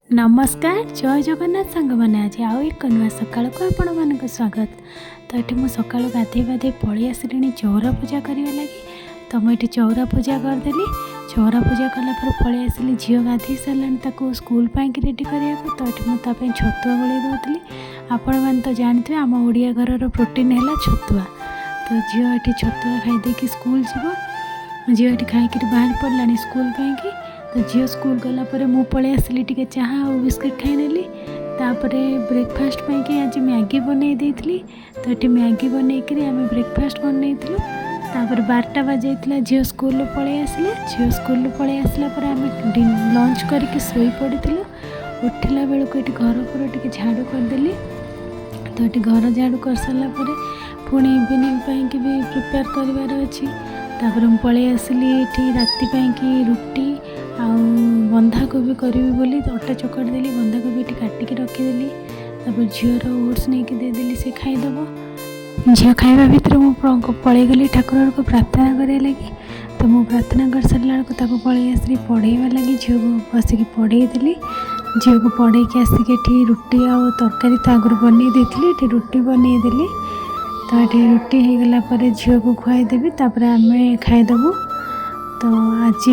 नमस्कार जय जगन्नाथ सांग मैंने आज आउ एक नुआ सका को आपण मान स्वागत। तो ये मुझे सका गाधे गाधे पलि आसली चौरा पूजा करने लगी। तो मुझे चौरा पूजा करदेली। चौरा पूजा कलापर पलि आसली झील गाधे सारे स्कूल पैंक रेडी करने को। तो ये मुझे छतुआ गोल दूसरी। आपण मैंने तो जानते आम ओडिया घर प्रोटीन है छतुआ। तो झील ये छतुआ खाईदे स्कूल जीव। झील ये खाई बाहर पड़ा स्कूल पैंक। तो झील स्कूल गलापर मु पलि आसली टी चाहा और बिस्किट खाई नेली। तापरे ब्रेकफास्ट पाई आज मैगी बनई देइथली। तो ये मैगी बनईकरी आम ब्रेकफास्ट बनईलु। तापर 12टा बजाइला झील स्कूल पलि आसले। झील स्कूल पलि आसला पर आम लंच करके शोई पड़ू। उठला बेलू ये घर पर टी झाड़ू करदेली। तो ये घर झाड़ू कर सारापर पुणी इवनिंग पाई भी प्रिपेयर करार अच्छी। तापर पलि आसली ये राति रुटी आउ बंधाकोबी करी बोली अटा चकड़ देली। बंधाकोबी ये काटिकी रखीदेली। तापर झीवर ओट्स नहीं देदेली से खाईदेव। झील खाइबा भितर मुझे पलि गली ठाकुर को प्रार्थना करे लगी। तो मुझे प्रार्थना कर सारा पलि आसली पढ़ेवा लगी। झील को बसिक पढ़ेदेली। झील को पढ़ेकी आसिक रुटी आ तरकारी तो आगुरी बनई देती। रुटी बनईदेली। तो ये रुटी हो गला झील को खुआईदेवी। तापर आम खाईदेबू। तो आज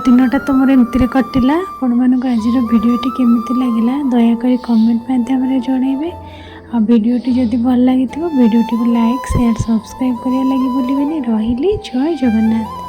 दिनटा तो मोर एमती कटिला। आपण मानक आज भिडियोटी केमिति लगिला दयाकोरी कमेंट माध्यम जनइबे। आ भिडियोटी जदि भल लगी भिडियोटी को लाइक शेयर सब्सक्राइब करिया लगी भूलिबेनी। रहिली जय जगन्नाथ।